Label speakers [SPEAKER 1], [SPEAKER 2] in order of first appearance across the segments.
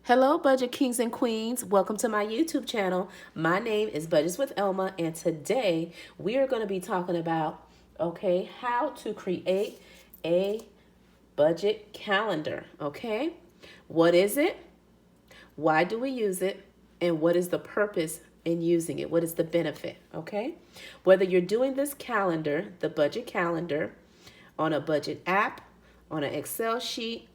[SPEAKER 1] Hello, Budget Kings and Queens. Welcome to my YouTube channel. My name is Budgets with Elma, and today we are going to be talking about, how to create a budget calendar. Okay, what is it? Why do we use it? And what is the purpose in using it? What is the benefit? Okay, whether you're doing this calendar, the budget calendar, on a budget app, on an Excel sheet,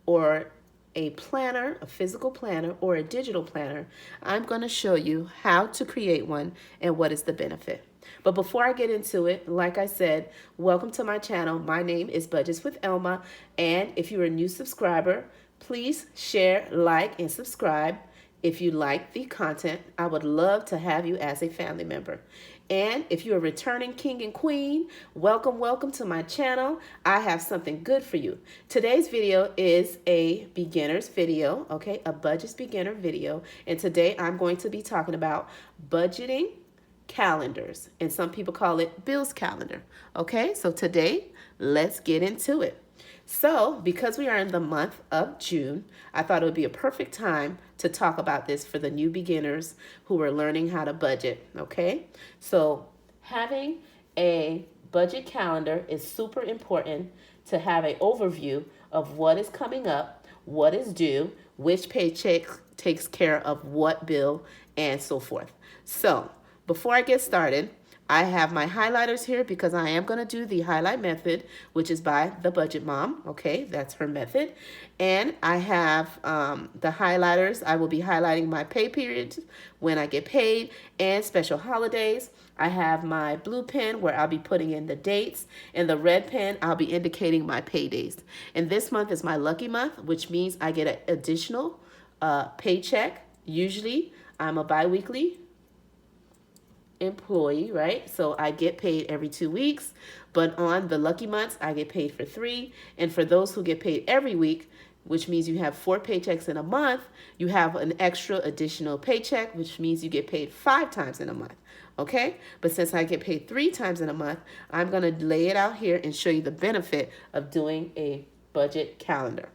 [SPEAKER 1] or a planner, a physical planner, or a digital planner, I'm going to show you how to create one and what is the benefit. But before I get into it, like I said, welcome to my channel. My name is Budgets with Elma, and if you're a new subscriber, please share, like, and subscribe. If you like the content, I would love to have you as a family member. And if you're a returning king and queen, welcome to my channel. I have something good for you. Today's video is a beginner's video, okay? A budget beginner video. And today I'm going to be talking about budgeting calendars. And some people call it Bill's calendar, okay? So today, let's get into it. So, because we are in the month of June, I thought it would be a perfect time to talk about this for the new beginners who are learning how to budget, okay? So, having a budget calendar is super important to have an overview of what is coming up, what is due, which paycheck takes care of what bill, and so forth. So, before I get started, I have my highlighters here because I am going to do the highlight method, which is by the Budget Mom. Okay, that's her method. And I have the highlighters. I will be highlighting my pay periods when I get paid and special holidays. I have my blue pen where I'll be putting in the dates, and the red pen I'll be indicating my paydays. And this month is my lucky month, which means I get an additional paycheck. Usually I'm a bi-weekly employee, right? So I get paid every 2 weeks, but on the lucky months, I get paid for 3. And for those who get paid every week, which means you have 4 paychecks in a month, you have an extra additional paycheck, which means you get paid 5 times in a month. Okay? But since I get paid 3 times in a month, I'm going to lay it out here and show you the benefit of doing a budget calendar.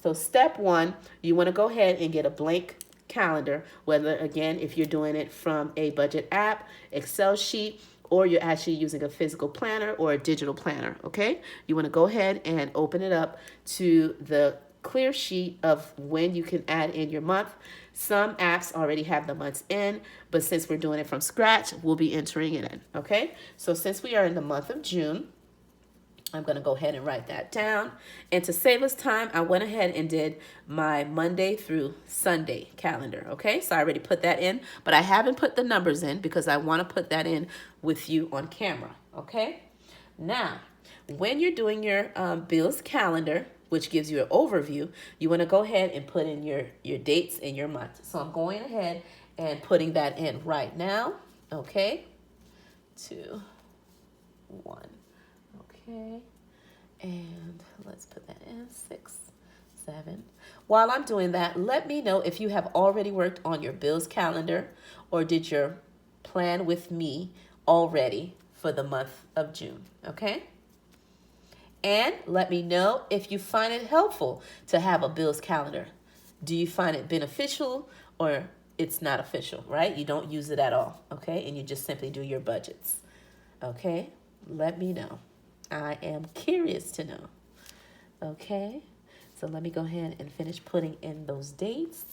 [SPEAKER 1] So step 1, you want to go ahead and get a blank calendar, whether again if you're doing it from a budget app, Excel sheet, or you're actually using a physical planner or a digital planner. Okay, you want to go ahead and open it up to the clear sheet of when you can add in your month. Some apps already have the months in, but since we're doing it from scratch, we'll be entering it in. Okay, so since we are in the month of June, I'm going to go ahead and write that down. And to save us time, I went ahead and did my Monday through Sunday calendar. Okay, so I already put that in, but I haven't put the numbers in because I want to put that in with you on camera. Okay, now when you're doing your bills calendar, which gives you an overview, you want to go ahead and put in your dates and your month. So I'm going ahead and putting that in right now. Okay, 2, 1. Okay, and let's put that in 6, 7. While I'm doing that, let me know if you have already worked on your bills calendar or did your plan with me already for the month of June, okay? And let me know if you find it helpful to have a bills calendar. Do you find it beneficial or it's not official, right? You don't use it at all, okay? And you just simply do your budgets, okay? Let me know. I am curious to know. Okay, so let me go ahead and finish putting in those dates.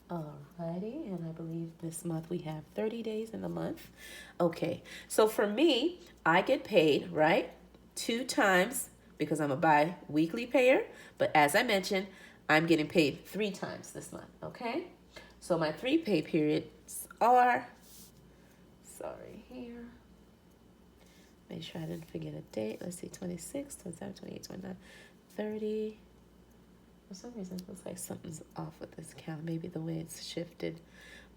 [SPEAKER 1] Alrighty, and I believe this month we have 30 days in the month. Okay, so for me, I get paid, right, 2 times because I'm a bi-weekly payer. But as I mentioned, I'm getting paid 3 times this month, okay? So my 3 pay periods are, here. Make sure I didn't forget a date. Let's see, 26, 27, 28, 29, 30. For some reason, it looks like something's off with this count. Maybe the way it's shifted.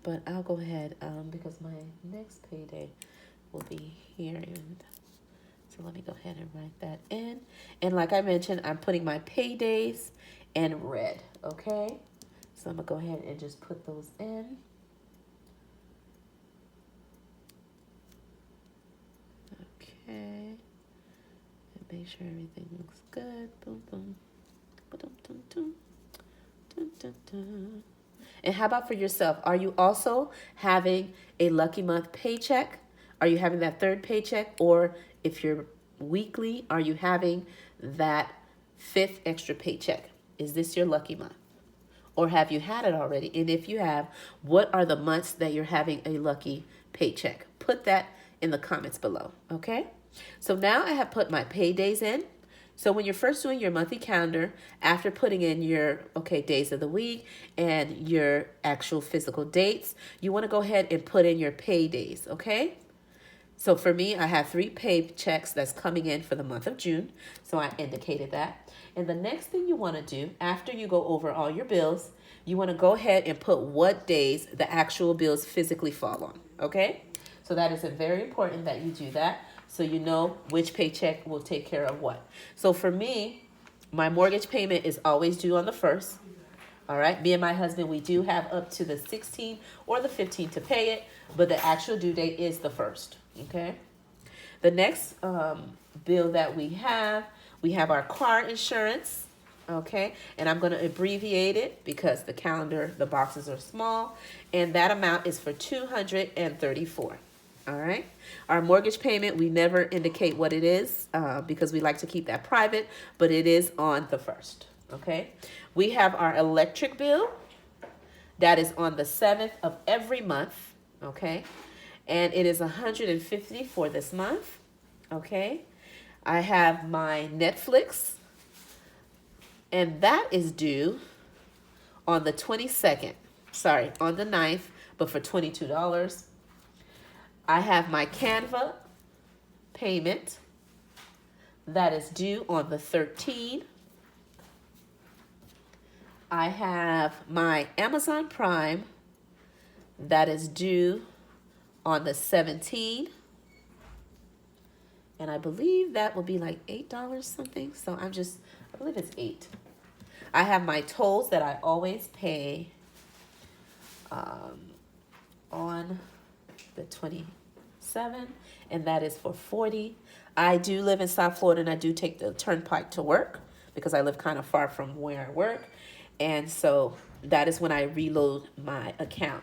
[SPEAKER 1] But I'll go ahead because my next payday will be here. And so let me go ahead and write that in. And like I mentioned, I'm putting my paydays in red, okay? So I'm going to go ahead and just put those in. Okay, and make sure everything looks good. Boom, boom, boom, boom, boom. Dun, dun. And how about for yourself? Are you also having a lucky month paycheck? Are you having that third paycheck? Or if you're weekly, are you having that fifth extra paycheck? Is this your lucky month? Or have you had it already? And if you have, what are the months that you're having a lucky paycheck? Put that in the comments below, okay? So now I have put my paydays in. So when you're first doing your monthly calendar, after putting in your, days of the week and your actual physical dates, you want to go ahead and put in your paydays, okay? So for me, I have 3 paychecks that's coming in for the month of June. So I indicated that. And the next thing you want to do after you go over all your bills, you want to go ahead and put what days the actual bills physically fall on, okay? So that is very important that you do that so you know which paycheck will take care of what. So for me, my mortgage payment is always due on the 1st. All right, me and my husband, we do have up to the 16th or the 15th to pay it, but the actual due date is the 1st, okay? The next bill that we have our car insurance, okay? And I'm going to abbreviate it because the boxes are small, and that amount is for $234. All right. Our mortgage payment, we never indicate what it is because we like to keep that private, but it is on the 1st. Okay. We have our electric bill that is on the 7th of every month. Okay. And it is $150 for this month. Okay. I have my Netflix, and that is due on the 22nd. Sorry, on the 9th, but for $22. I have my Canva payment that is due on the 13th. I have my Amazon Prime that is due on the 17th. And I believe that will be like $8 something. So I believe it's $8. I have my tolls that I always pay on the 27th, and that is for $40. I do live in South Florida, and I do take the turnpike to work because I live kind of far from where I work. And so that is when I reload my account.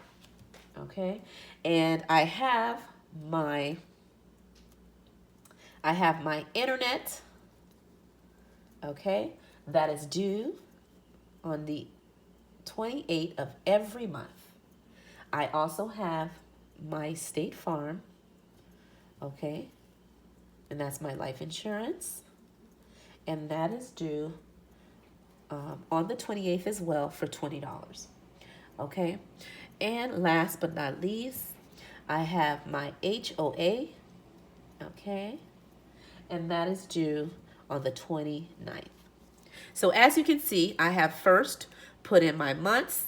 [SPEAKER 1] Okay. And I have my internet. Okay. That is due on the 28th of every month. I also have my State Farm, okay, and that's my life insurance, and that is due on the 28th as well for $20, okay. And last but not least, I have my HOA, okay, and that is due on the 29th. So as you can see, I have first put in my months,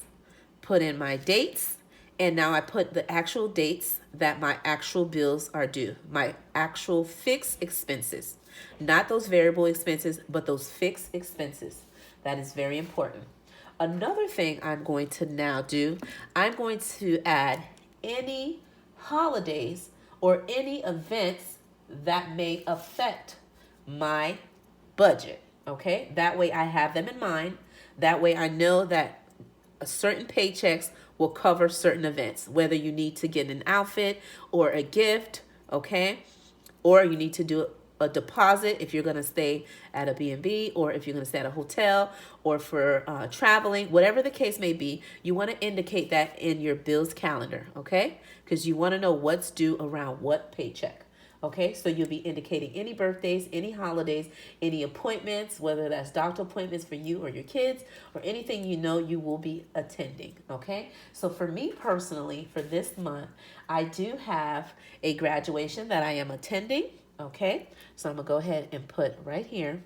[SPEAKER 1] put in my dates, and now I put the actual dates that my actual bills are due, my actual fixed expenses, not those variable expenses, but those fixed expenses. That is very important. Another thing I'm going to now do, I'm going to add any holidays or any events that may affect my budget, okay? That way I have them in mind. That way I know that a certain paychecks will cover certain events, whether you need to get an outfit or a gift, okay? Or you need to do a deposit if you're going to stay at a B&B, or if you're going to stay at a hotel, or for traveling, whatever the case may be, you want to indicate that in your bills calendar, okay? Because you want to know what's due around what paycheck. Okay, so you'll be indicating any birthdays, any holidays, any appointments, whether that's doctor appointments for you or your kids, or anything you know you will be attending, okay? So for me personally, for this month, I do have a graduation that I am attending, okay? So I'm going to go ahead and put right here,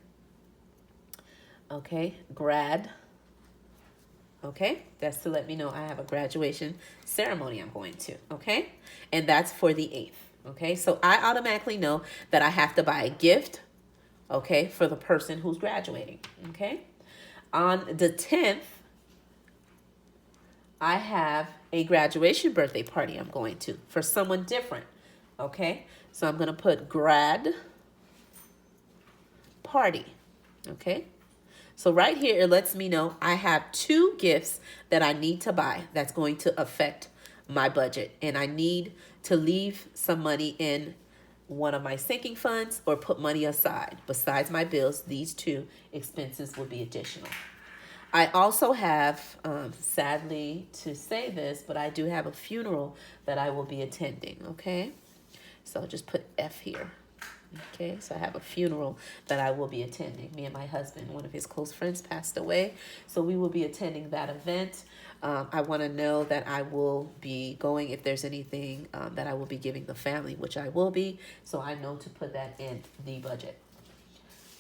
[SPEAKER 1] okay, grad, okay? That's to let me know I have a graduation ceremony I'm going to, okay? And that's for the 8th. Okay, so I automatically know that I have to buy a gift, okay, for the person who's graduating, okay? On the 10th, I have a graduation birthday party I'm going to for someone different, okay? So I'm going to put grad party, okay? So right here, it lets me know I have 2 gifts that I need to buy that's going to affect my budget. And I need to leave some money in one of my sinking funds or put money aside. Besides my bills, these 2 expenses will be additional. I also have, sadly to say this, but I do have a funeral that I will be attending, okay? So I'll just put F here. Okay, so I have a funeral that I will be attending. Me and my husband, one of his close friends, passed away. So we will be attending that event. I want to know that I will be going if there's anything that I will be giving the family, which I will be. So I know to put that in the budget.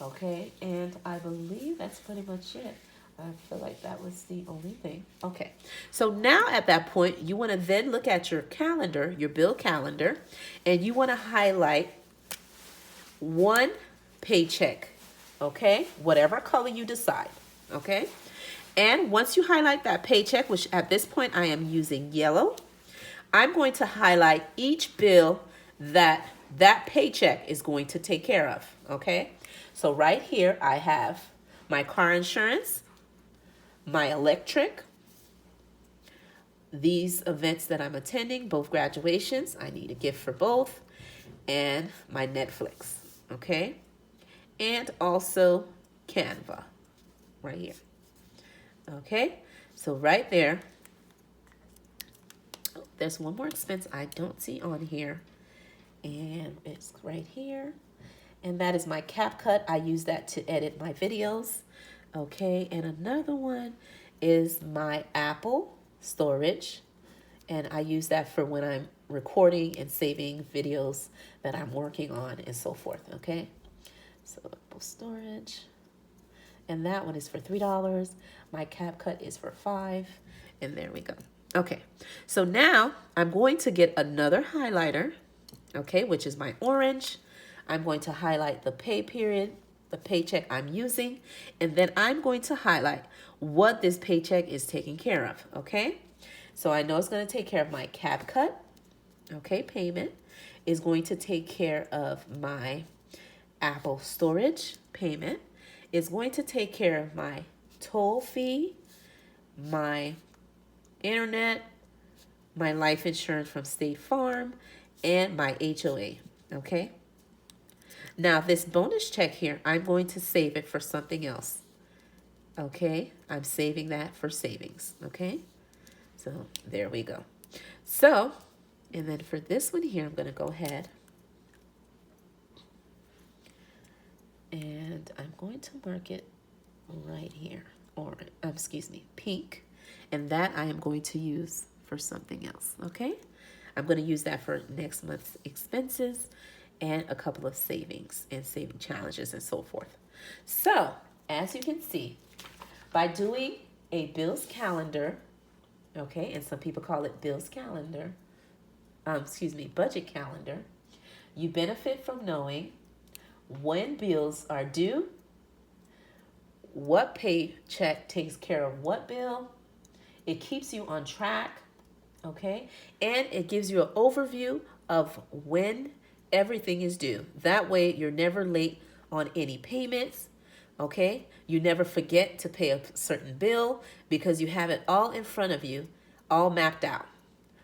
[SPEAKER 1] Okay, and I believe that's pretty much it. I feel like that was the only thing. Okay, so now at that point, you want to then look at your calendar, your bill calendar, and you want to highlight one paycheck, okay? Whatever color you decide, okay? And once you highlight that paycheck, which at this point I am using yellow, I'm going to highlight each bill that paycheck is going to take care of, okay? So right here I have my car insurance, my electric, these events that I'm attending, both graduations, I need a gift for both, and my Netflix, okay? And also Canva, right here. Okay, so right there, oh, there's one more expense I don't see on here, and it's right here, and that is my CapCut. I use that to edit my videos, okay? And another one is my Apple storage, and I use that for when I'm recording and saving videos that I'm working on and so forth, okay? So Apple storage, and that one is for $3. My CapCut is for $5, and there we go. Okay, so now I'm going to get another highlighter, okay, which is my orange. I'm going to highlight the pay period, the paycheck I'm using, and then I'm going to highlight what this paycheck is taking care of, okay? So I know it's going to take care of my CapCut, okay, payment is going to take care of my Apple storage payment, is going to take care of my toll fee, my internet, my life insurance from State Farm, and my HOA, okay? Now this bonus check here, I'm going to save it for something else, okay? I'm saving that for savings, okay? So there we go. So, and then for this one here, I'm going to go ahead and I'm going to mark it right here, or excuse me, pink, and that I am going to use for something else, okay? I'm going to use that for next month's expenses and a couple of savings and saving challenges and so forth. So, as you can see, by doing a bills calendar, okay, and some people call it bills calendar, budget calendar, you benefit from knowing when bills are due, what paycheck takes care of what bill. It keeps you on track, okay? And it gives you an overview of when everything is due. That way you're never late on any payments, okay? You never forget to pay a certain bill because you have it all in front of you, all mapped out.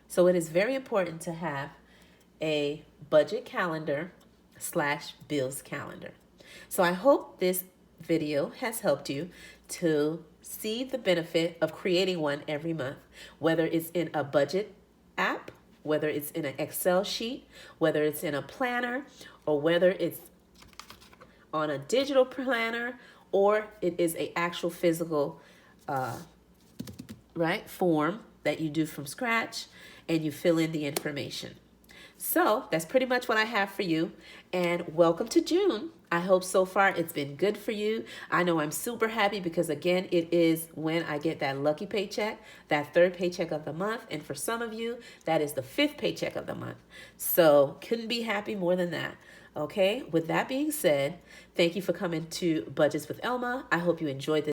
[SPEAKER 1] So it is very important to have a budget calendar / bills calendar. So I hope this video has helped you to see the benefit of creating one every month, whether it's in a budget app, whether it's in an Excel sheet, whether it's in a planner, or whether it's on a digital planner, or it is an actual physical form that you do from scratch and you fill in the information. So that's pretty much what I have for you, and welcome to June. I hope so far it's been good for you. I know I'm super happy because, again, it is when I get that lucky paycheck, that 3rd paycheck of the month, and for some of you, that is the 5th paycheck of the month. So couldn't be happy more than that. Okay, with that being said, thank you for coming to Budgets with Elma. I hope you enjoyed this.